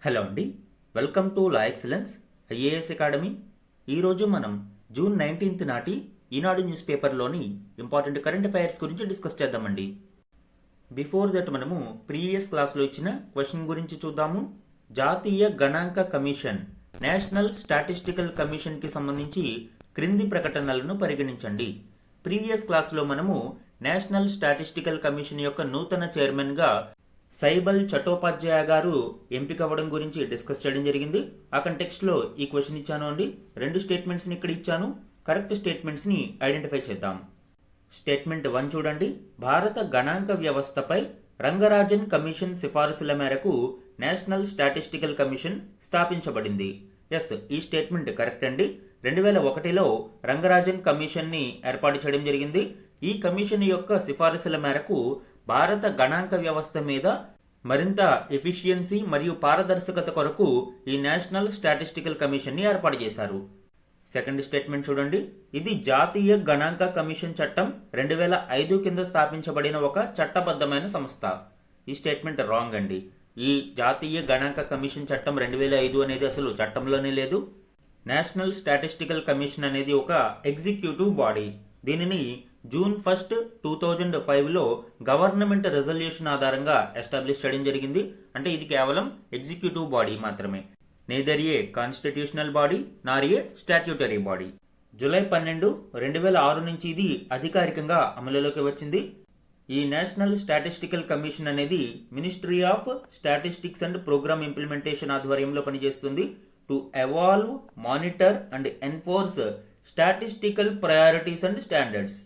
Hello అండి, welcome to law excellence IAS academy. ఈరోజు మనం జూన్ 19th నాటి ఈనాడు న్యూస్ పేపర్లోని ఇంపార్టెంట్ కరెంట్ అఫైర్స్ గురించి డిస్కస్ చేద్దామండి. బిఫోర్ దట్ మనము ప్రీవియస్ క్లాస్లో ఇచ్చిన క్వశ్చన్ గురించి చూద్దాము. జాతీయ గణాంక కమిషన్, నేషనల్ స్టాటిస్టికల్ కమిషన్కి సంబంధించి క్రింది ప్రకటనలను పరిగణించండి. ప్రీవియస్ క్లాస్లో మనము నేషనల్ స్టాటిస్టికల్ కమిషన్ యొక్క నూతన చైర్మన్గా సైబల్ చటోపాధ్యాయ గారు ఎంపిక అవ్వడం గురించి డిస్కస్ చేయడం జరిగింది. ఆ కంటెక్స్ట్లో ఈ క్వశ్చన్ ఇచ్చాను అండి. రెండు స్టేట్మెంట్స్ని ఇక్కడ ఇచ్చాను. కరెక్ట్ స్టేట్మెంట్స్ని ఐడెంటిఫై చేద్దాం. స్టేట్మెంట్ 1 చూడండి. భారత గణాంక వ్యవస్థపై రంగరాజన్ కమిషన్ సిఫారసుల మేరకు నేషనల్ స్టాటిస్టికల్ కమిషన్ స్థాపించబడింది. ఎస్, ఈ స్టేట్మెంట్ కరెక్ట్ అండి. 2001లో రంగరాజన్ కమిషన్ని ఏర్పాటు చేయడం జరిగింది. ఈ కమిషన్ యొక్క సిఫారసుల మేరకు భారత గణాంక వ్యవస్థ మీద మరింత ఎఫిషియన్సీ మరియు పారదర్శకత కొరకు ఈ నేషనల్ స్టాటిస్టికల్ కమిషన్ని ఏర్పాటు చేశారు. సెకండ్ స్టేట్మెంట్ చూడండి. ఇది జాతీయ గణాంక కమిషన్ చట్టం 2005 కింద స్థాపించబడిన ఒక చట్టబద్ధమైన సంస్థ. ఈ స్టేట్మెంట్ రాంగ్ అండి. ఈ జాతీయ గణాంక కమిషన్ చట్టం 2005 అనేది అసలు చట్టంలోనే లేదు. నేషనల్ స్టాటిస్టికల్ కమిషన్ అనేది ఒక ఎగ్జిక్యూటివ్ బాడీ. దీనిని జూన్ 1, 2005లో గవర్నమెంట్ రెజల్యూషన్ ఆధారంగా ఎస్టాబ్లిష్ చేయడం జరిగింది. అంటే ఇది కేవలం ఎగ్జిక్యూటివ్ బాడీ మాత్రమే. నేదర్ ఏ కాన్స్టిట్యూషనల్ బాడీ నార్ ఏ స్టాట్యూటరీ బాడీ. జూలై 12, 2006 నుంచి ఇది అధికారికంగా అమలులోకి వచ్చింది. ఈ నేషనల్ స్టాటిస్టికల్ కమిషన్ అనేది ministry of statistics and programme implementation ఆధ్వర్యంలో పనిచేస్తుంది. To evolve, monitor and enforce statistical priorities and standards.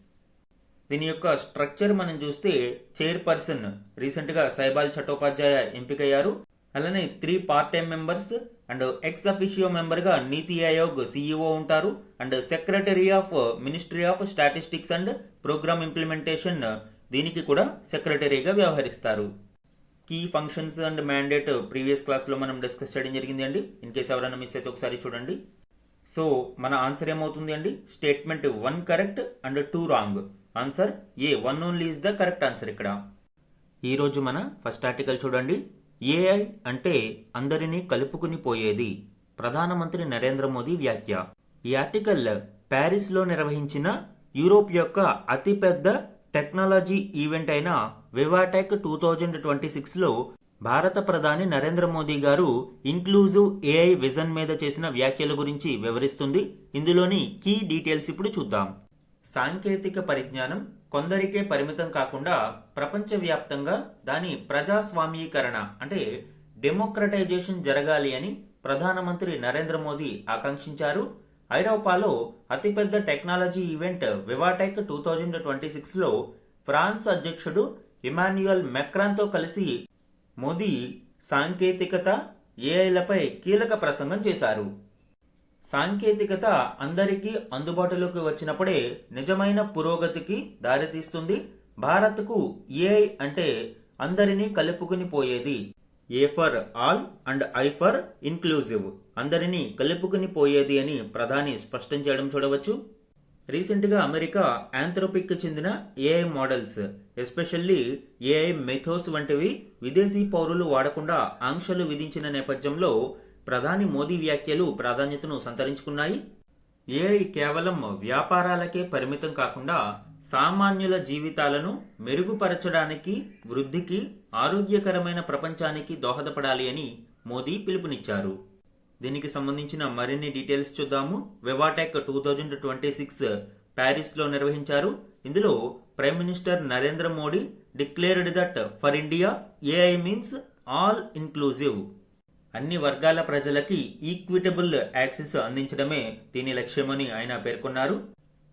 దీని యొక్క స్ట్రక్చర్ మనం చూస్తే చైర్పర్సన్ రీసెంట్గా సైబాల్ చటోపాధ్యాయ ఎంపికయ్యారు. అలానే 3 part time members and ex officio మెంబర్గా నీతి ఆయోగ్ సిఇఓ ఉంటారు. And secretary of ministry of statistics and programme implementation దీనికి కూడా సెక్రటరీగా వ్యవహరిస్తారు. Key functions and mandate previous క్లాస్లో మనం డిస్కస్ చేయడం జరిగింది అండి. ఇన్ కేసు ఎవరైనా మిస్ అయితే ఒకసారి చూడండి. సో మన ఆన్సర్ ఏమవుతుంది అండి? Statement 1 correct and 2 wrong. Answer A 1 only is the correct answer ఇక్కడ. ఈరోజు మన ఫస్ట్ ఆర్టికల్ చూడండి. ఏఐ అంటే అందరినీ కలుపుకుని పోయేది, ప్రధానమంత్రి నరేంద్ర మోదీ వ్యాఖ్య. ఈ ఆర్టికల్ ప్యారిస్లో నిర్వహించిన యూరోప్ యొక్క అతిపెద్ద టెక్నాలజీ ఈవెంట్ అయిన వివాటెక్ 2026లో భారత ప్రధాని నరేంద్ర మోదీ గారు ఇంక్లూజివ్ ఏఐ విజన్ మీద చేసిన వ్యాఖ్యల గురించి వివరిస్తుంది. ఇందులోని కీ డీటెయిల్స్ ఇప్పుడు చూద్దాం. సాంకేతిక పరిజ్ఞానం కొందరికే పరిమితం కాకుండా ప్రపంచవ్యాప్తంగా దాని ప్రజాస్వామీకరణ అంటే డెమోక్రటైజేషన్ జరగాలి అని ప్రధానమంత్రి నరేంద్ర మోదీ ఆకాంక్షించారు. ఐరోపాలో అతిపెద్ద టెక్నాలజీ ఈవెంట్ వివాటెక్ 2026లో ఫ్రాన్స్ అధ్యక్షుడు ఇమాన్యుయల్ మెక్రాన్తో కలిసి మోదీ సాంకేతికత, ఏఐలపై కీలక ప్రసంగం చేశారు. సాంకేతికత అందరికీ అందుబాటులోకి వచ్చినప్పుడే నిజమైన పురోగతికి దారితీస్తుంది. భారత్కు ఏఐ అంటే అందరినీ కలుపుకుని పోయేది. A for all and I for inclusive, అందరినీ కలుపుకుని పోయేది అని ప్రధాని స్పష్టం చేయడం చూడవచ్చు. రీసెంట్గా అమెరికా ఆంథ్రోపిక్ చెందిన ఏఐ మోడల్స్, ఎస్పెషల్లీ ఏఐ మెథోస్ వంటివి విదేశీ పౌరులు వాడకుండా ఆంక్షలు విధించిన నేపథ్యంలో ప్రధాని మోదీ వ్యాఖ్యలు ప్రాధాన్యతను సంతరించుకున్నాయి. ఏఐ కేవలం వ్యాపారాలకే పరిమితం కాకుండా సామాన్యుల జీవితాలను మెరుగుపరచడానికి, వృద్ధికి, ఆరోగ్యకరమైన ప్రపంచానికి దోహదపడాలి అని మోదీ పిలుపునిచ్చారు. దీనికి సంబంధించిన మరిన్ని డీటెయిల్స్ చూద్దాము. వివాటెక్ 2026 ప్యారిస్లో నిర్వహించారు. ఇందులో prime minister Narendra Modi declared that for India AI means all inclusive, అన్ని వర్గాల ప్రజలకి ఈక్విటబుల్ యాక్సెస్ అందించడమే దీని లక్ష్యమని ఆయన పేర్కొన్నారు.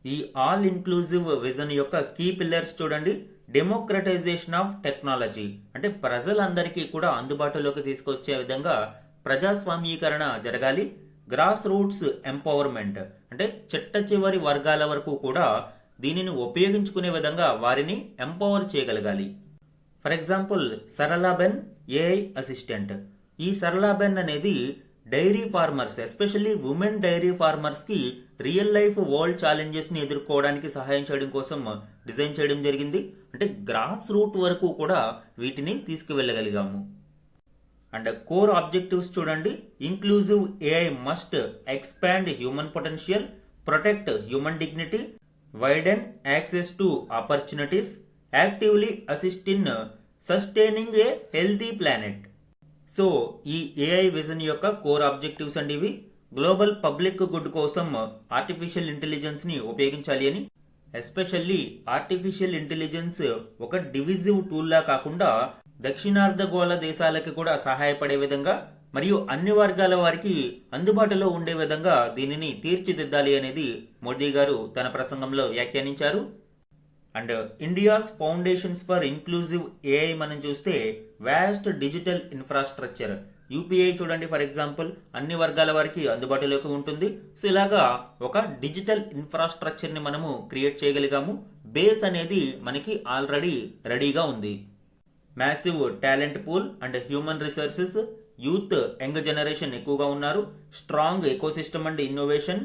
ఈ ఆల్ ఇన్క్లూజివ్ విజన్ యొక్క కీ పిల్లర్స్ చూడండి. డెమోక్రటైజేషన్ ఆఫ్ టెక్నాలజీ అంటే ప్రజలందరికీ కూడా అందుబాటులోకి తీసుకొచ్చే విధంగా ప్రజాస్వామ్యీకరణ జరగాలి. గ్రాస్ రూట్స్ ఎంపవర్మెంట్ అంటే చిట్ట చివరి వర్గాల వరకు కూడా దీనిని ఉపయోగించుకునే విధంగా వారిని ఎంపవర్ చేయగలగాలి. For example Saralaben AI assistant. ఈ సరళాబెన్ అనేది dairy farmers, especially women dairy ఫార్మర్స్కి రియల్ లైఫ్ వరల్డ్ ఛాలెంజెస్ని ఎదుర్కోవడానికి సహాయం చేయడం కోసం డిజైన్ చేయడం జరిగింది. అంటే గ్రాస్ రూట్ వరకు కూడా వీటిని తీసుకువెళ్ళగలిగాము. అండ్ కోర్ ఆబ్జెక్టివ్స్ చూడండి, inclusive AI must expand human potential, protect human dignity, widen access to opportunities, actively assist in sustaining a healthy planet. So ఈ ఏఐ విజన్ యొక్క కోర్ ఆబ్జెక్టివ్స్ అండి ఇవి. గ్లోబల్ పబ్లిక్ గుడ్ కోసం artificial ఇంటెలిజెన్స్ని ఉపయోగించాలి అని, especially artificial intelligence ఒక divisive టూల్లా కాకుండా దక్షిణార్ధగోళ దేశాలకి కూడా సహాయపడే విధంగా మరియు అన్ని వర్గాల వారికి అందుబాటులో ఉండే విధంగా దీనిని తీర్చిదిద్దాలి అనేది మోదీ గారు తన ప్రసంగంలో వ్యాఖ్యానించారు. And India's foundations for inclusive AI మనం చూస్తే వాస్ట్ డిజిటల్ ఇన్ఫ్రాస్ట్రక్చర్, యూపీఐ చూడండి ఫర్ ఎగ్జాంపుల్ అన్ని వర్గాల వారికి అందుబాటులోకి ఉంటుంది. సో ఇలాగా ఒక డిజిటల్ ఇన్ఫ్రాస్ట్రక్చర్ని మనము క్రియేట్ చేయగలిగాము. బేస్ అనేది మనకి ఆల్రెడీ రెడీగా ఉంది. Massive talent pool and human resources, youth young generation ఎక్కువగా ఉన్నారు. Strong ecosystem and innovation,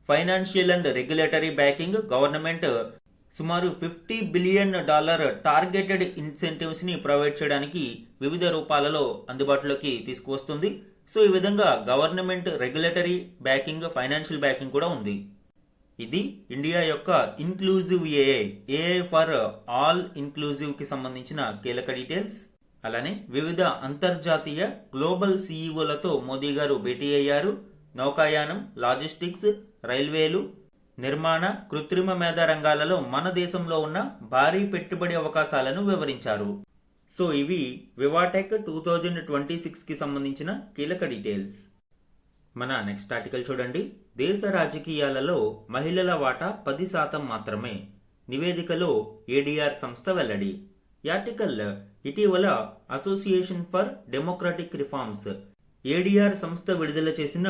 financial and regulatory backing, government సుమారు $50 బిలియన్ టార్గెటెడ్ ఇన్సెంటివ్స్ ని ప్రొవైడ్ చేయడానికి వివిధ రూపాలలో అందుబాటులోకి తీసుకువస్తుంది. సో ఈ విధంగా government regulatory backing, financial backing కూడా ఉంది. ఇది ఇండియా యొక్క inclusive AI for all inclusive కి సంబంధించిన కీలక డీటెయిల్స్. అలానే వివిధ అంతర్జాతీయ గ్లోబల్ సీఈఓలతో మోదీ గారు భేటీ అయ్యారు. నౌకాయానం, లాజిస్టిక్స్, రైల్వేలు, నిర్మాణ, కృత్రిమ మేధ రంగాలలో మన దేశంలో ఉన్న భారీ పెట్టుబడి అవకాశాలను వివరించారు. సో ఇవి వివాటెక్ 2026 కి సంబంధించిన కీలక డీటెయిల్స్. మన నెక్స్ట్ ఆర్టికల్ చూడండి, దేశ రాజకీయాలలో మహిళల వాటా 10% మాత్రమే, నివేదికలో ఏడీఆర్ సంస్థ వెల్లడి. ఈ ఆర్టికల్ ఇటీవల association for democratic reforms ADR సంస్థ విడుదల చేసిన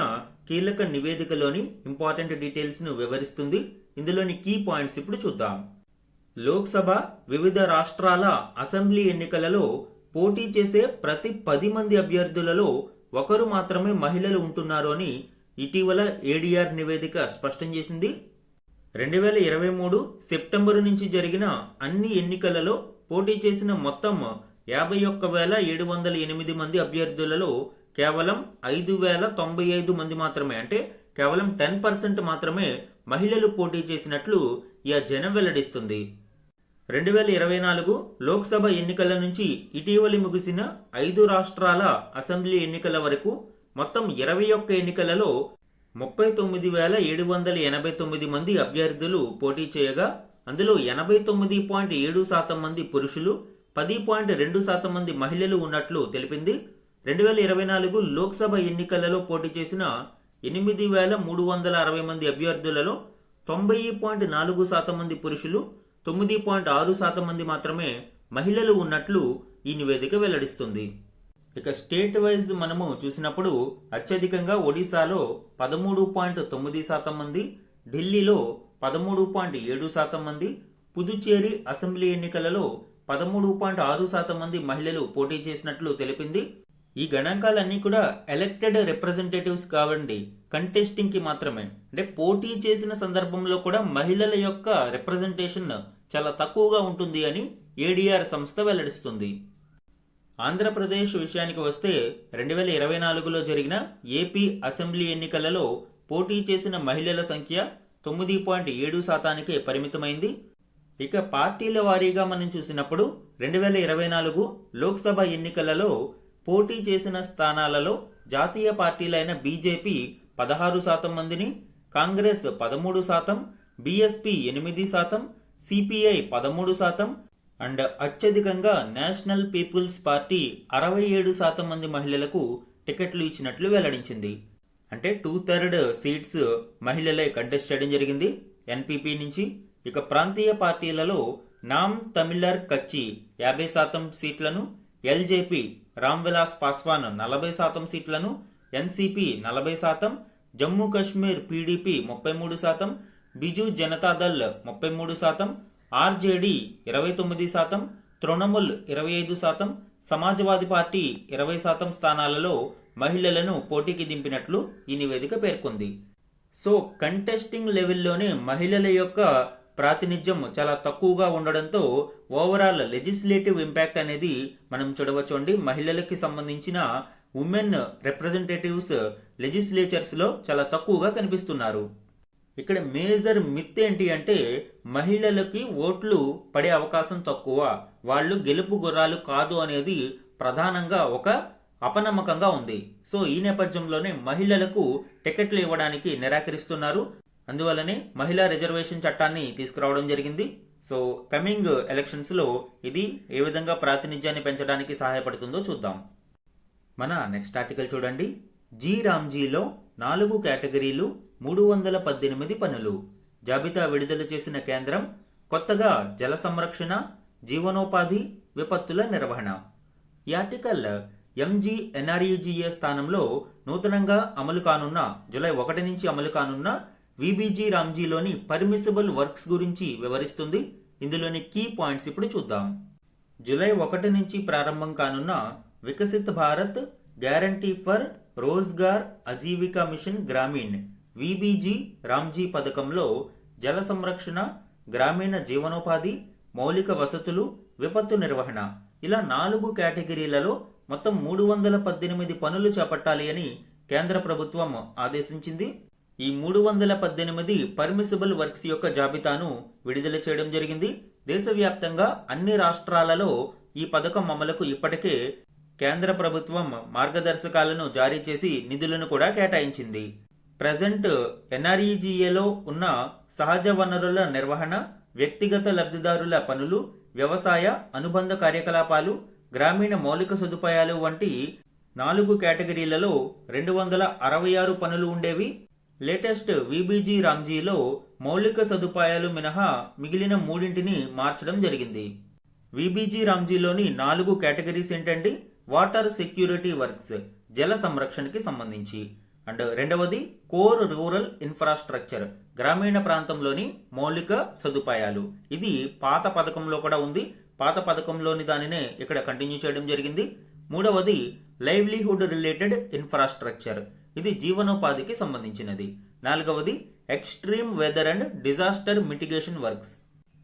కీలక నివేదికలోని ఇంపార్టెంట్ డీటెయిల్స్ ను వివరిస్తుంది. ఇందులోని కీ పాయింట్స్ ఇప్పుడు చూద్దాం. లోక్సభ, వివిధ రాష్ట్రాల అసెంబ్లీ ఎన్నికలలో పోటీ చేసే ప్రతి 10 మంది అభ్యర్థులలో ఒకరు మాత్రమే మహిళలు ఉంటున్నారు అని ఇటీవల ఏడీఆర్ నివేదిక స్పష్టం చేసింది. 2023 సెప్టెంబరు నుంచి జరిగిన అన్ని ఎన్నికలలో పోటీ చేసిన మొత్తం 51,708 మంది అభ్యర్థులలో కేవలం 5,095 మంది మాత్రమే, అంటే కేవలం 10% మాత్రమే మహిళలు పోటీ చేసినట్లు ఈ అధ్యయనం వెల్లడిస్తుంది. 2024 లోక్సభ ఎన్నికల నుంచి ఇటీవలి ముగిసిన 5 రాష్ట్రాల అసెంబ్లీ ఎన్నికల వరకు మొత్తం 21 ఎన్నికలలో 39,789 మంది అభ్యర్థులు పోటీ చేయగా అందులో 89.7% మంది పురుషులు, 10.2% మంది మహిళలు ఉన్నట్లు తెలిపింది. 2024 లోక్సభ ఎన్నికలలో పోటీ చేసిన 8,360 మంది అభ్యర్థులలో 90.4% మంది పురుషులు, 9.6% మంది మాత్రమే మహిళలు ఉన్నట్లు ఈ నివేదిక వెల్లడిస్తుంది. ఇక స్టేట్ వైజ్ మనము చూసినప్పుడు అత్యధికంగా ఒడిశాలో 13.9% మంది, ఢిల్లీలో 13.7% మంది, పుదుచ్చేరి అసెంబ్లీ ఎన్నికలలో 13.6% మంది మహిళలు పోటీ చేసినట్లు తెలిపింది. ఈ గణాంకాలన్నీ కూడా ఎలక్టెడ్ రిప్రజెంటేటివ్స్ కావండి, కంటెస్టింగ్ కి మాత్రమే. అంటే పోటీ చేసిన సందర్భంలో కూడా మహిళల యొక్క రిప్రజెంటేషన్ చాలా తక్కువగా ఉంటుంది అని ఏడీఆర్ సంస్థ వెల్లడిస్తుంది. ఆంధ్రప్రదేశ్ విషయానికి వస్తే 2024లో జరిగిన ఏపీ అసెంబ్లీ ఎన్నికలలో పోటీ చేసిన మహిళల సంఖ్య 9.7%కే పరిమితమైంది. ఇక పార్టీల వారీగా మనం చూసినప్పుడు 2024 లోక్సభ ఎన్నికలలో పోటీ చేసిన స్థానాలలో జాతీయ పార్టీలైన బీజేపీ 16% మందిని, కాంగ్రెస్ 13%, బీఎస్పీ 8%, సిపిఐ 13% అండ్ అత్యధికంగా నేషనల్ పీపుల్స్ పార్టీ 67% మంది మహిళలకు టికెట్లు ఇచ్చినట్లు వెల్లడించింది. అంటే 2/3 సీట్స్ మహిళలే కంటెస్ట్ చేయడం జరిగింది ఎన్పీపీ నుంచి. ఇక ప్రాంతీయ పార్టీలలో నామ్ తమిళర్ కచ్చి 50% సీట్లను, ఎల్జేపీ రామ్ విలాస్ పాస్వాన్ 40% సీట్లను, NCP 40%, Jammu Kashmir PDP 33%, Biju Janata Dal 33%, RJD 29%, Trinamool 25%, Samajwadi party 20% స్థానాలలో మహిళలను పోటీకి దింపినట్లు ఈ నివేదిక పేర్కొంది. సో కంటెస్టింగ్ లెవెల్లోనే మహిళల యొక్క ప్రాతినిధ్యం చాలా తక్కువగా ఉండడంతో ఓవరాల్ లెజిస్లేటివ్ ఇంపాక్ట్ అనేది మనం చూడవచ్చు అండి. మహిళలకి సంబంధించిన ఉమెన్ రిప్రజెంటేటివ్స్ లెజిస్లేచర్స్లో చాలా తక్కువగా కనిపిస్తున్నారు. ఇక్కడ మేజర్ మిత్ ఏంటి అంటే మహిళలకి ఓట్లు పడే అవకాశం తక్కువ, వాళ్ళు గెలుపు గుర్రాలు కాదు అనేది ప్రధానంగా ఒక అపనమ్మకంగా ఉంది. సో ఈ నేపథ్యంలోనే మహిళలకు టికెట్లు ఇవ్వడానికి నిరాకరిస్తున్నారు. అందువల్లనే మహిళా రిజర్వేషన్ చట్టాన్ని తీసుకురావడం జరిగింది. సో కమింగ్ ఎలక్షన్స్లో ఇది ఏ విధంగా ప్రాతినిధ్యాన్ని పెంచడానికి సహాయపడుతుందో చూద్దాం. మన నెక్స్ట్ ఆర్టికల్ చూడండి. జీ రామ్జీలో 4 కేటగిరీలు 318 పనులు జాబితా విడుదల చేసిన కేంద్రం. కొత్తగా జల సంరక్షణ, జీవనోపాధి, విపత్తుల నిర్వహణ. ఈ ఆర్టికల్ MGNREGA స్థానంలో నూతనంగా అమలు కానున్న జూలై 1 నుంచి అమలు కానున్న VBG రామ్జీలోని పర్మిసిబుల్ వర్క్స్ గురించి వివరిస్తుంది. ఇందులోని కీ పాయింట్స్ ఇప్పుడు చూద్దాం. జూలై 1 నుంచి ప్రారంభం కానున్న Viksit Bharat guarantee for Rozgar Ajeevika mission Gramin VBG Ramji పథకంలో జల సంరక్షణ, గ్రామీణ జీవనోపాధి, మౌలిక వసతులు, విపత్తు నిర్వహణ ఇలా 4 కేటగిరీలలో మొత్తం 318 పనులు చేపట్టాలి అని కేంద్ర ప్రభుత్వం ఆదేశించింది. ఈ 318 పర్మిసిబుల్ వర్క్స్ యొక్క జాబితాను విడుదల చేయడం జరిగింది. దేశవ్యాప్తంగా అన్ని రాష్ట్రాలలో ఈ పథకం అమలుకు ఇప్పటికే కేంద్ర ప్రభుత్వం మార్గదర్శకాలను జారీ చేసి నిధులను కూడా కేటాయించింది. ప్రజెంట్ NREGAలో ఉన్న సహజ వనరుల నిర్వహణ, వ్యక్తిగత లబ్ధిదారుల పనులు, వ్యవసాయ అనుబంధ కార్యకలాపాలు, గ్రామీణ మౌలిక సదుపాయాలు వంటి 4 కేటగిరీలలో 266 పనులు ఉండేవి. లేటెస్ట్ VBG రామ్జీలో మౌలిక సదుపాయాలు మినహా మిగిలిన 3ని మార్చడం జరిగింది. VBG రామ్జీలోని 4 కేటగిరీస్ ఏంటంటే వాటర్ సెక్యూరిటీ వర్క్స్ జల సంరక్షణకి సంబంధించి, అండ్ రెండవది కోర్ రూరల్ ఇన్ఫ్రాస్ట్రక్చర్ గ్రామీణ ప్రాంతంలోని మౌలిక సదుపాయాలు. ఇది పాత పథకంలో కూడా ఉంది, పాత పథకంలోని దానినే ఇక్కడ కంటిన్యూ చేయడం జరిగింది. మూడవది లైవ్లీహుడ్ రిలేటెడ్ ఇన్ఫ్రాస్ట్రక్చర్, ఇది జీవనోపాధికి సంబంధించినది. నాలుగవది extreme weather and disaster mitigation works.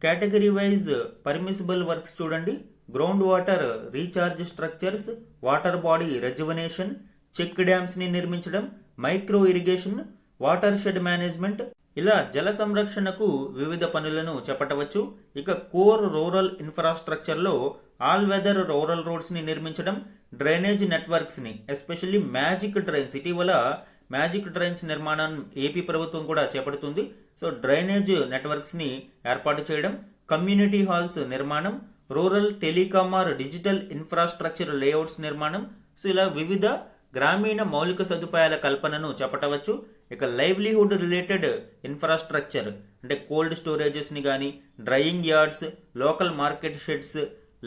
Category wise permissible works చూడండి. Ground water recharge structures, water body rejuvenation, check dams ని నిర్మించడం, micro irrigation, water shed management ఇలా జల సంరక్షణకు వివిధ పనులను చేపట్టవచ్చు. ఇక కోర్ రూరల్ ఇన్ఫ్రాస్ట్రక్చర్ లో ఆల్ వెదర్ రూరల్ రోడ్స్ ని నిర్మించడం, డ్రైనేజ్ నెట్వర్క్స్ ని ఎస్పెషల్లీ మ్యాజిక్ డ్రైన్స్, ఇటీవల మ్యాజిక్ డ్రైన్స్ నిర్మాణం ఏపీ ప్రభుత్వం కూడా చేపడుతుంది. సో డ్రైనేజ్ నెట్వర్క్స్ ని ఏర్పాటు చేయడం, కమ్యూనిటీ హాల్స్ నిర్మాణం, rural telecom or digital infrastructure layouts నిర్మాణం. సో ఇలా వివిధ గ్రామీణ మౌలిక సదుపాయాల కల్పనను చేపట్టవచ్చు. ఇక లైవ్లీహుడ్ రిలేటెడ్ ఇన్ఫ్రాస్ట్రక్చర్ అంటే కోల్డ్ స్టోరేజెస్ ని కానీ, drying yards, local market sheds,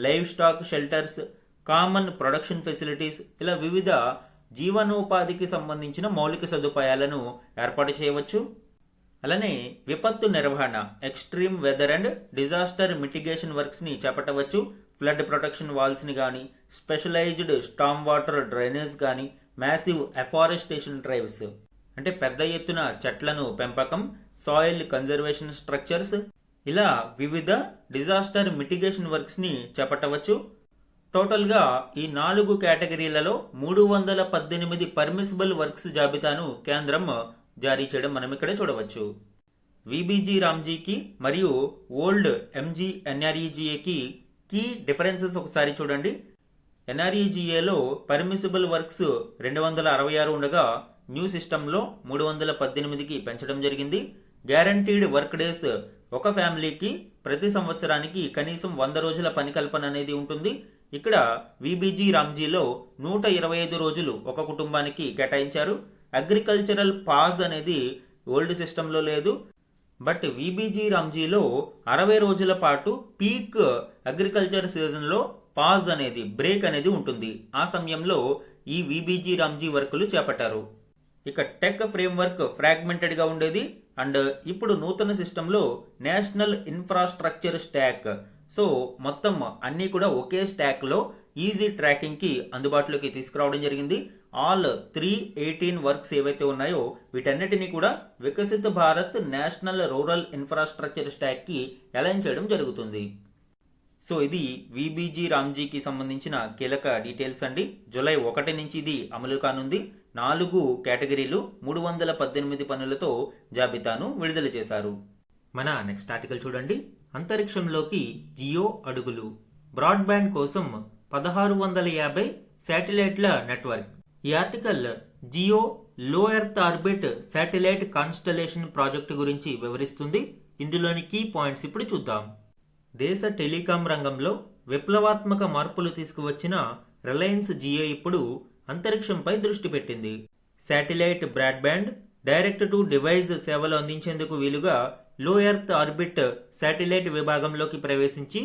livestock shelters, common production facilities ఇలా వివిధ జీవనోపాధికి సంబంధించిన మౌలిక సదుపాయాలను ఏర్పాటు చేయవచ్చు. అలానే విపత్తు నిర్వహణ extreme weather and disaster mitigation works ని చేపట్టవచ్చు. ఫ్లడ్ ప్రొటెక్షన్ వాల్స్ ని కానీ, స్పెషలైజ్డ్ స్టామ్ వాటర్ డ్రైనేజ్ కానీ, మ్యాసివ్ అఫారెస్టేషన్ డ్రైవ్స్ అంటే పెద్ద ఎత్తున చెట్లను పెంపకం, సాయిల్ కన్జర్వేషన్ స్ట్రక్చర్స్ ఇలా వివిధ డిజాస్టర్ మిటిగేషన్ వర్క్స్ ని చేపట్టవచ్చు. టోటల్గా ఈ 4 కేటగిరీలలో 318 పర్మిసిబుల్ వర్క్స్ జాబితాను కేంద్రం జారీ చేయడం మనం ఇక్కడ చూడవచ్చు. VBG రామ్జీకి మరియు ఓల్డ్ MGNREGAకి కీ డిఫరెన్సెస్ ఒకసారి చూడండి. NREGAలో పర్మిసిబుల్ వర్క్స్ 266 ఉండగా న్యూ సిస్టంలో 318కి పెంచడం జరిగింది. గ్యారంటీడ్ వర్క్ డేస్ ఒక ఫ్యామిలీకి ప్రతి సంవత్సరానికి కనీసం 100 రోజుల పని కల్పన అనేది ఉంటుంది. ఇక్కడ VBG రామ్జీలో 125 రోజులు ఒక కుటుంబానికి కేటాయించారు. అగ్రికల్చరల్ పాజ్ అనేది ఓల్డ్ సిస్టంలో లేదు. బట్ VBG రామ్జీలో 60 రోజుల పాటు పీక్ అగ్రికల్చర్ సీజన్లో పాజ్ అనేది బ్రేక్ అనేది ఉంటుంది. ఆ సమయంలో ఈ VBG రామ్జీ వర్కులు చేపట్టారు. ఇక టెక్ ఫ్రేమ్వర్క్ ఫ్రాగ్మెంటెడ్ గా ఉండేది. అండ్ ఇప్పుడు నూతన సిస్టంలో నేషనల్ ఇన్ఫ్రాస్ట్రక్చర్ స్టాక్, సో మొత్తం అన్నీ కూడా ఒకే స్టాక్ లో ఈజీ ట్రాకింగ్ కి అందుబాటులోకి తీసుకురావడం జరిగింది. ఆల్ 318 వర్క్స్ ఏవైతే ఉన్నాయో వీటన్నిటినీ కూడా వికసిత Bharat national rural infrastructure stock కి అలైన్ చేయడం జరుగుతుంది. సో ఇది విబిజీ రామ్జీకి సంబంధించిన కీలక డీటెయిల్స్ అండి. జూలై 1 నుంచి ఇది అమలు కానుంది. 4 కేటగిరీలు 318 పనులతో జాబితాను విడుదల చేశారు. మన నెక్స్ట్ ఆర్టికల్ చూడండి. అంతరిక్షంలోకి జియో అడుగులు, బ్రాడ్బ్యాండ్ కోసం 1650 శాటిలైట్ల నెట్వర్క్. ఈ ఆర్టికల్ జియో లో earth orbit satellite constellation project గురించి వివరిస్తుంది. ఇందులోని కీ పాయింట్స్ ఇప్పుడు చూద్దాం. దేశ టెలికాం రంగంలో విప్లవాత్మక మార్పులు తీసుకువచ్చిన రిలయన్స్ జియో ఇప్పుడు అంతరిక్షంపై దృష్టి పెట్టింది. Satellite broadband, direct to device సేవలు అందించేందుకు వీలుగా లో ఎర్త్ ఆర్బిట్ శాటిలైట్ విభాగంలోకి ప్రవేశించి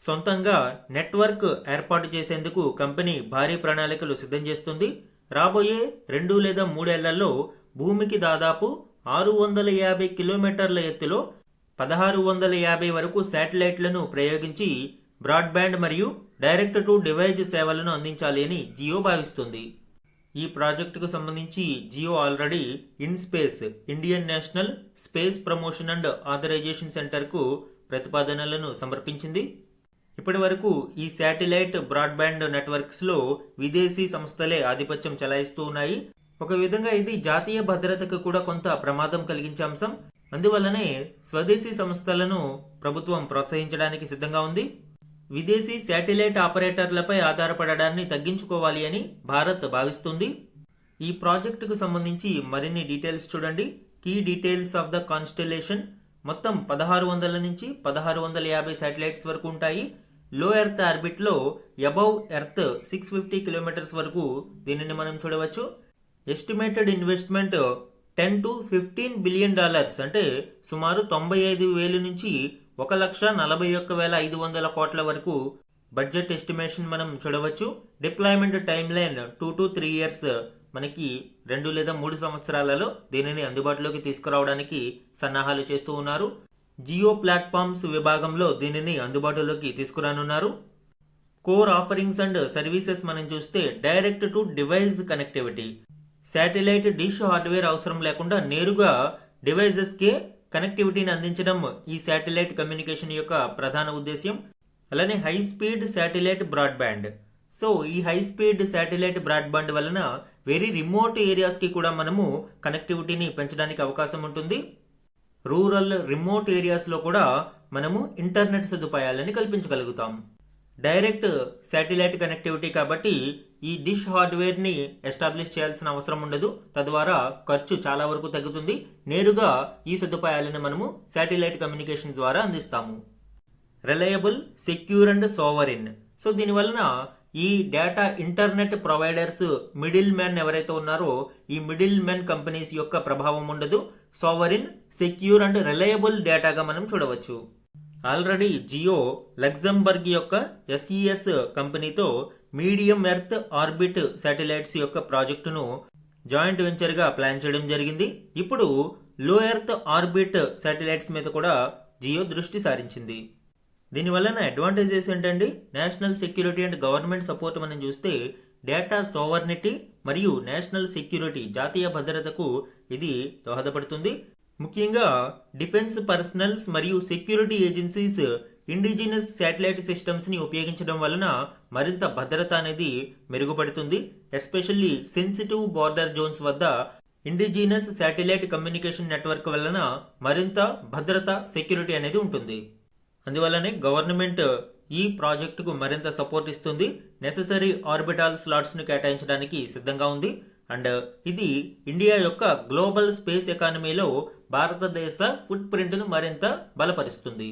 సొంతంగా నెట్వర్క్ ఏర్పాటు చేసేందుకు కంపెనీ భారీ ప్రణాళికలు సిద్ధం చేస్తుంది. రాబోయే 2 లేదా 3 ఏళ్లలో భూమికి దాదాపు 650 కిలోమీటర్ల ఎత్తులో 1650 వరకు శాటిలైట్లను ప్రయోగించి బ్రాడ్బ్యాండ్ మరియు డైరెక్ట్ టు డివైస్ సేవలను అందించాలి అని జియో భావిస్తుంది. ఈ ప్రాజెక్టుకు సంబంధించి Jio already INSPACe, Indian national space promotion and authorisation సెంటర్కు ప్రతిపాదనలను సమర్పించింది. ఇప్పటి వరకు ఈ శాటిలైట్ బ్రాడ్బ్యాండ్ నెట్వర్క్స్లో విదేశీ సంస్థలే ఆధిపత్యం చెలాయిస్తూ ఉన్నాయి. ఒక విధంగా ఇది జాతీయ భద్రతకు కూడా కొంత ప్రమాదం కలిగించే అంశం. అందువల్లనే స్వదేశీ సంస్థలను ప్రభుత్వం ప్రోత్సహించడానికి సిద్ధంగా ఉంది. విదేశీ శాటిలైట్ ఆపరేటర్లపై ఆధారపడడాన్ని తగ్గించుకోవాలి అని భారత్ భావిస్తుంది. ఈ ప్రాజెక్టుకు సంబంధించి మరిన్ని డీటెయిల్స్ చూడండి. Key details of the constellation. మొత్తం 1600 నుంచి 1650 శాటిలైట్స్ వరకు ఉంటాయి. లో ఎర్త్ ఆర్బిట్ లో అబౌవ్ ఎర్త్ 650 కిలోమీటర్స్ వరకు దీనిని మనం చూడవచ్చు. ఎస్టిమేటెడ్ ఇన్వెస్ట్మెంట్ $10 to $15 బిలియన్, అంటే సుమారు 95,000 నుంచి 1,41,500 కోట్ల వరకు బడ్జెట్ ఎస్టిమేషన్ మనం చూడవచ్చు. Deployment time line 2 to 3 years, మనకి 2 లేదా 3 సంవత్సరాలలో దీనిని అందుబాటులోకి తీసుకురావడానికి సన్నాహాలు చేస్తూ ఉన్నారు. జియో ప్లాట్ఫామ్స్ విభాగంలో దీనిని అందుబాటులోకి తీసుకురానున్నారు. కోర్ ఆఫరింగ్స్ అండ్ సర్వీసెస్ మనం చూస్తే direct to device connectivity. Satellite dish hardware అవసరం లేకుండా నేరుగా డివైజెస్కే కనెక్టివిటీని అందించడం ఈ శాటిలైట్ కమ్యూనికేషన్ యొక్క ప్రధాన ఉద్దేశ్యం. అలానే high speed satellite broadband. So ఈ హై స్పీడ్ శాటిలైట్ బ్రాడ్బ్యాండ్ వలన వెరీ రిమోట్ ఏరియాస్కి కూడా మనము కనెక్టివిటీని పెంచడానికి అవకాశం ఉంటుంది. రూరల్ రిమోట్ ఏరియాస్లో కూడా మనము ఇంటర్నెట్ సదుపాయాలని కల్పించగలుగుతాం. డైరెక్ట్ శాటిలైట్ కనెక్టివిటీ కాబట్టి ఈ డిష్ హార్డ్వేర్ని ఎస్టాబ్లిష్ చేయాల్సిన అవసరం ఉండదు. తద్వారా ఖర్చు చాలా వరకు తగ్గుతుంది. నేరుగా ఈ సదుపాయాలను మనము శాటిలైట్ కమ్యూనికేషన్ ద్వారా అందిస్తాము. Reliable, secure and sovereign. So దీనివలన ఈ data internet providers, middle man ఎవరైతే ఉన్నారో ఈ మిడిల్ మ్యాన్ కంపెనీస్ యొక్క ప్రభావం ఉండదు. సోవరిన్, సెక్యూర్ అండ్ రిలయబుల్ డేటాగా మనం చూడవచ్చు. ఆల్రెడీ జియో లగ్జంబర్గ్ యొక్క ఎస్ఈఎస్ కంపెనీతో మీడియం ఎర్త్ ఆర్బిట్ శాటిలైట్స్ యొక్క ప్రాజెక్టును జాయింట్ వెంచర్గా ప్లాన్ చేయడం జరిగింది. ఇప్పుడు లో ఎర్త్ ఆర్బిట్ శాటిలైట్స్ మీద కూడా జియో దృష్టి సారించింది. దీనివల్ల అడ్వాంటేజెస్ ఏంటండి? National security and government support మనం చూస్తే డేటా సోవర్నిటీ మరియు నేషనల్ సెక్యూరిటీ, జాతీయ భద్రతకు ఇది దోహదపడుతుంది. ముఖ్యంగా డిఫెన్స్ పర్సనల్స్ మరియు సెక్యూరిటీ ఏజెన్సీస్ ఇండిజినస్ శాటిలైట్ సిస్టమ్స్ని ఉపయోగించడం వలన మరింత భద్రత అనేది మెరుగుపడుతుంది. ఎస్పెషల్లీ సెన్సిటివ్ బార్డర్ జోన్స్ వద్ద ఇండిజినస్ శాటిలైట్ కమ్యూనికేషన్ నెట్వర్క్ వలన మరింత భద్రత, సెక్యూరిటీ అనేది ఉంటుంది. అందువల్లనే గవర్నమెంట్ ఈ ప్రాజెక్టుకు మరింత సపోర్ట్ ఇస్తుంది. నెసెసరీ ఆర్బిటాల్ స్లాట్స్ను కేటాయించడానికి సిద్ధంగా ఉంది. అండ్ ఇది ఇండియా యొక్క గ్లోబల్ స్పేస్ ఎకానమీలో భారతదేశ ఫుట్ ప్రింట్ను మరింత బలపరుస్తుంది.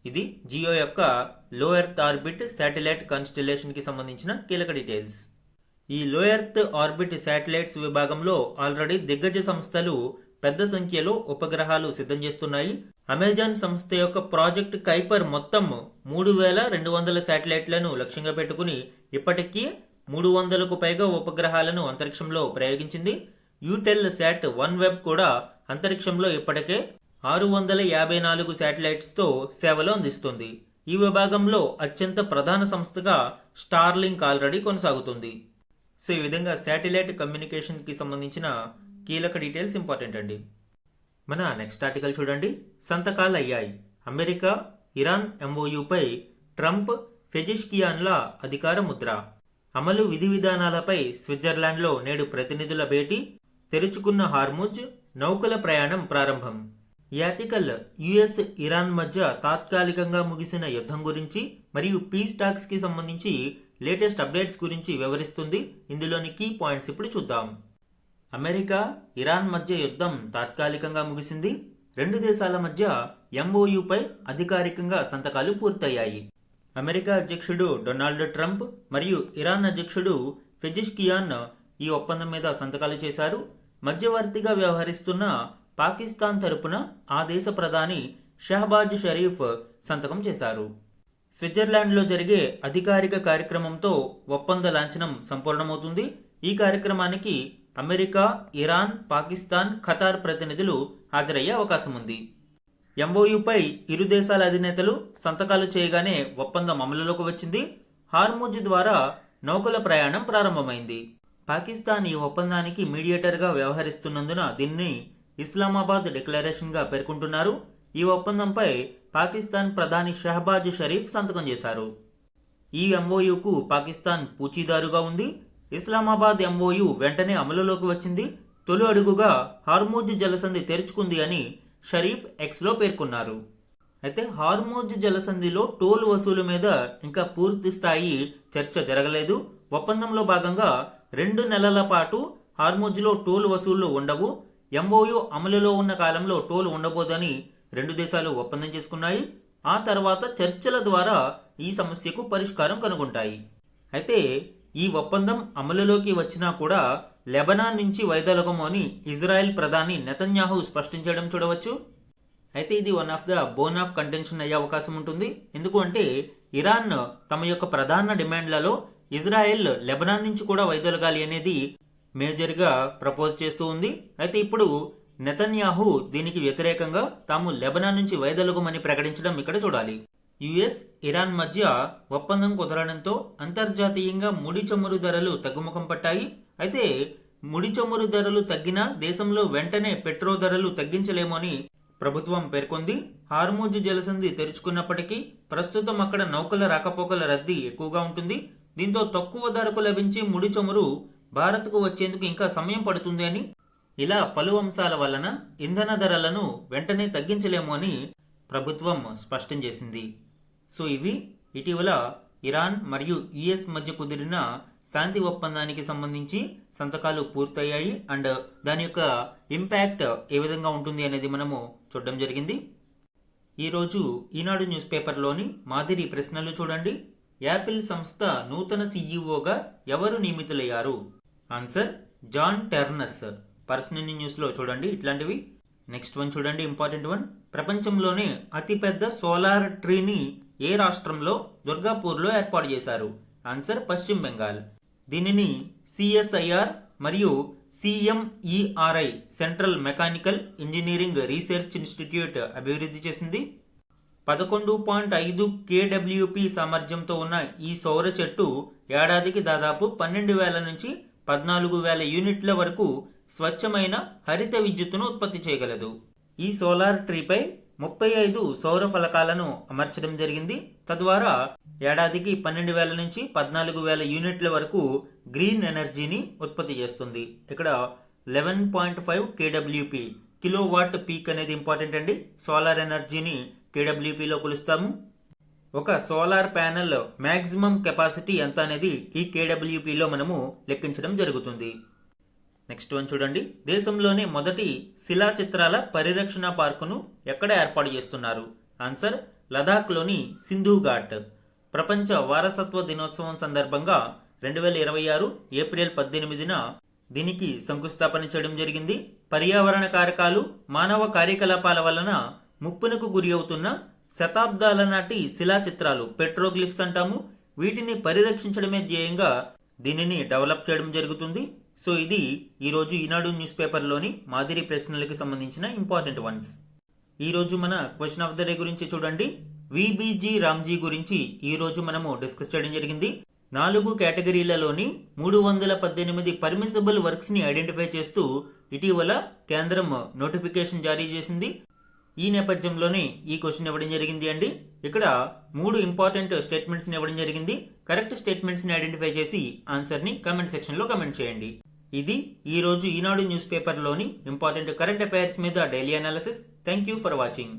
ఇది జియో యొక్క లో ఎర్త్ ఆర్బిట్ శాటిలైట్ కాన్స్టలేషన్కి సంబంధించిన కీలక డీటెయిల్స్. ఈ లో ఎర్త్ ఆర్బిట్ శాటిలైట్స్ విభాగంలో ఆల్రెడీ దిగ్గజ సంస్థలు పెద్ద సంఖ్యలో ఉపగ్రహాలు సిద్ధం చేస్తున్నాయి. అమెజాన్ సంస్థ యొక్క ప్రాజెక్ట్ కైపర్ మొత్తం 3,200 శాటిలైట్లను లక్ష్యంగా పెట్టుకుని ఇప్పటికీ 300కు పైగా ఉపగ్రహాలను అంతరిక్షంలో ప్రయోగించింది. యూటెల్ శాట్ వన్ వెబ్ కూడా అంతరిక్షంలో ఇప్పటికే 654 శాటిలైట్స్తో సేవలు అందిస్తుంది. ఈ విభాగంలో అత్యంత ప్రధాన సంస్థగా స్టార్లింక్ ఆల్రెడీ కొనసాగుతుంది. సో ఈ విధంగా శాటిలైట్ కమ్యూనికేషన్కి సంబంధించిన కీలక డీటెయిల్స్ ఇంపార్టెంట్ అండి. మన నెక్స్ట్ ఆర్టికల్ చూడండి. సంతకాలు అయ్యాయి. అమెరికా, ఇరాన్ ఎంఓయూపై ట్రంప్ పెజిష్కియాన్ల అధికార ముద్ర. అమలు విధి విధానాలపై స్విట్జర్లాండ్లో నేడు ప్రతినిధుల భేటీ. తెరుచుకున్న హార్ముజ్, నౌకల ప్రయాణం ప్రారంభం. ఈ ఆర్టికల్ యుఎస్ ఇరాన్ మధ్య తాత్కాలికంగా ముగిసిన యుద్ధం గురించి మరియు పీస్ టాక్స్ కి సంబంధించి లేటెస్ట్ అప్డేట్స్ గురించి వివరిస్తుంది. ఇందులోని కీ పాయింట్స్ ఇప్పుడు చూద్దాం. అమెరికా, ఇరాన్ మధ్య యుద్ధం తాత్కాలికంగా ముగిసింది. రెండు దేశాల మధ్య ఎంఓయుపై అధికారికంగా సంతకాలు పూర్తయ్యాయి. అమెరికా అధ్యక్షుడు డొనాల్డ్ ట్రంప్ మరియు ఇరాన్ అధ్యక్షుడు పెజిష్కియాన్ ఈ ఒప్పందం మీద సంతకాలు చేశారు. మధ్యవర్తిగా వ్యవహరిస్తున్న పాకిస్తాన్ తరపున ఆ దేశ ప్రధాని షహబాజ్ షరీఫ్ సంతకం చేశారు. స్విట్జర్లాండ్లో జరిగే అధికారిక కార్యక్రమంతో ఒప్పంద లాంఛనం సంపూర్ణమవుతుంది. ఈ కార్యక్రమానికి అమెరికా, ఇరాన్, పాకిస్తాన్, ఖతార్ ప్రతినిధులు హాజరయ్యే అవకాశం ఉంది. ఎంఓయుపై ఇరు దేశాల అధినేతలు సంతకాలు చేయగానే ఒప్పందం అమలులోకి వచ్చింది. హార్ముజ్ ద్వారా నౌకల ప్రయాణం ప్రారంభమైంది. పాకిస్తాన్ ఈ ఒప్పందానికి మీడియేటర్గా వ్యవహరిస్తున్నందున దీన్ని ఇస్లామాబాద్ డిక్లరేషన్గా పేర్కొంటున్నారు. ఈ ఒప్పందంపై పాకిస్తాన్ ప్రధాని షహబాజ్ షరీఫ్ సంతకం చేశారు. ఈ ఎంఓయుకు పాకిస్తాన్ పూచీదారుగా ఉంది. ఇస్లామాబాద్ ఎంఓయు వెంటనే అమలులోకి వచ్చింది. తొలి అడుగుగా హార్ముజ్ జలసంధి తెరుచుకుంది అని షరీఫ్ ఎక్స్లో పేర్కొన్నారు. అయితే హార్ముజ్ జలసంధిలో టోల్ వసూలు మీద ఇంకా పూర్తి స్థాయి చర్చ జరగలేదు. ఒప్పందంలో భాగంగా 2 నెలల పాటు హార్ముజ్లో టోల్ వసూళ్లు ఉండవు. ఎంఓయు అమలులో ఉన్న కాలంలో టోల్ ఉండబోదని రెండు దేశాలు ఒప్పందం చేసుకున్నాయి. ఆ తర్వాత చర్చల ద్వారా ఈ సమస్యకు పరిష్కారం కనుగొంటాయి. అయితే ఈ ఒప్పందం అమలులోకి వచ్చినా కూడా లెబనాన్ నుంచి వైదొలగము అని ఇజ్రాయెల్ ప్రధాని నెతన్యాహు స్పష్టం చేయడం చూడవచ్చు. అయితే ఇది one of the bone of contention అయ్యే అవకాశం ఉంటుంది. ఎందుకు అంటే ఇరాన్ తమ యొక్క ప్రధాన డిమాండ్లలో ఇజ్రాయెల్ లెబనాన్ నుంచి కూడా వైదొలగాలి అనేది మేజర్గా ప్రపోజ్ చేస్తూ ఉంది. అయితే ఇప్పుడు నెతన్యాహు దీనికి వ్యతిరేకంగా తాము లెబనాన్ నుంచి వైదొలగమని ప్రకటించడం ఇక్కడ చూడాలి. యుఎస్, ఇరాన్ మధ్య ఒప్పందం కుదరడంతో అంతర్జాతీయంగా ముడి చమురు ధరలు తగ్గుముఖం పట్టాయి. అయితే ముడి చమురు ధరలు తగ్గినా దేశంలో వెంటనే పెట్రోల్ ధరలు తగ్గించలేమో అని ప్రభుత్వం పేర్కొంది. హార్ముజ్ జలసంధి తెరుచుకున్నప్పటికీ ప్రస్తుతం అక్కడ నౌకల రాకపోకల రద్దీ ఎక్కువగా ఉంటుంది. దీంతో తక్కువ ధరకు లభించే ముడి చమురు భారత్కు వచ్చేందుకు ఇంకా సమయం పడుతుంది అని, ఇలా పలు అంశాల వలన ఇంధన ధరలను వెంటనే తగ్గించలేము అని ప్రభుత్వం స్పష్టం చేసింది. సో ఇవి ఇటీవల ఇరాన్ మరియు యుఎస్ మధ్య కుదిరిన శాంతి ఒప్పందానికి సంబంధించి సంతకాలు పూర్తయ్యాయి. అండ్ దాని యొక్క ఇంపాక్ట్ ఏ విధంగా ఉంటుంది అనేది మనము చూడడం జరిగింది. ఈరోజు ఈనాడు న్యూస్ పేపర్లోని మాదిరి ప్రశ్నలు చూడండి. యాపిల్ సంస్థ నూతన సీఈఓగా ఎవరు నియమితులయ్యారు? Answer John టెర్నస్. పర్సనల్ న్యూస్లో చూడండి ఇట్లాంటివి. నెక్స్ట్ వన్ చూడండి, ఇంపార్టెంట్ వన్. ప్రపంచంలోనే అతిపెద్ద సోలార్ ట్రీని ఏ రాష్ట్రంలో దుర్గాపూర్లో ఏర్పాటు చేశారు? ఆన్సర్ పశ్చిమ బెంగాల్. దీనిని సిఎస్ఐఆర్ మరియు CMERI central mechanical engineering research institute అభివృద్ధి చేసింది. 11.5 కేడబ్ల్యూపీ సామర్థ్యంతో ఉన్న ఈ సౌర చెట్టు ఏడాదికి దాదాపు 12,000 నుంచి 14,000 యూనిట్ల వరకు స్వచ్ఛమైన హరిత విద్యుత్తును ఉత్పత్తి చేయగలదు. ఈ సోలార్ ట్రీపై 35 సౌర ఫలకాలను అమర్చడం జరిగింది. తద్వారా ఏడాదికి 12,000 నుంచి 14,000 యూనిట్ల వరకు గ్రీన్ ఎనర్జీని ఉత్పత్తి చేస్తుంది. ఇక్కడ 11.5 కేడబ్ల్యూపీ కిలోవాట్ పీక్ అనేది ఇంపార్టెంట్ అండి. సోలార్ ఎనర్జీని కేడబ్ల్యూపీలో కొలుస్తాము. ఒక సోలార్ ప్యానెల్ మ్యాక్సిమం కెపాసిటీ ఎంత అనేది ఈ కేడబ్ల్యూపీలో మనము లెక్కించడం జరుగుతుంది. నెక్స్ట్ వన్ చూడండి, దేశంలోనే మొదటి శిలా చిత్రాల పరిరక్షణ పార్కును ఎక్కడ ఏర్పాటు చేస్తున్నారు? ఆన్సర్ లదాఖ్లోని సింధు ఘాట్. ప్రపంచ వారసత్వ దినోత్సవం సందర్భంగా 2026 ఏప్రిల్ 18న దీనికి శంకుస్థాపన చేయడం జరిగింది. పర్యావరణ కారకాలు, మానవ కార్యకలాపాల వలన ముప్పునకు గురి అవుతున్న శతాబ్దాల నాటి శిలా చిత్రాలు, పెట్రోగ్లిఫ్స్ అంటాము, వీటిని పరిరక్షించడమే ధ్యేయంగా దీనిని డెవలప్ చేయడం జరుగుతుంది. సో ఇది ఈరోజు ఈనాడు న్యూస్ పేపర్లోని మాదిరి ప్రశ్నలకు సంబంధించిన ఇంపార్టెంట్ వన్స్. ఈరోజు మన క్వశ్చన్ ఆఫ్ ద డే గురించి చూడండి. విబిజీ రామ్జీ గురించి ఈరోజు మనము డిస్కస్ చేయడం జరిగింది. 4 కేటగిరీలలోని 318 పర్మిసిబుల్ వర్క్స్ ని ఐడెంటిఫై చేస్తూ ఇటీవల కేంద్రం నోటిఫికేషన్ జారీ చేసింది. ఈ నేపథ్యంలోనే ఈ క్వశ్చన్ ఇవ్వడం జరిగింది అండి. ఇక్కడ 3 ఇంపార్టెంట్ స్టేట్మెంట్స్ని ఇవ్వడం జరిగింది. కరెక్ట్ స్టేట్మెంట్స్ని ఐడెంటిఫై చేసి ఆన్సర్ని కమెంట్ సెక్షన్లో కమెంట్ చేయండి. ఇది ఈ రోజు ఈనాడు న్యూస్ పేపర్లోని ఇంపార్టెంట్ కరెంట్ అఫైర్స్ మీద daily analysis. Thank you for watching.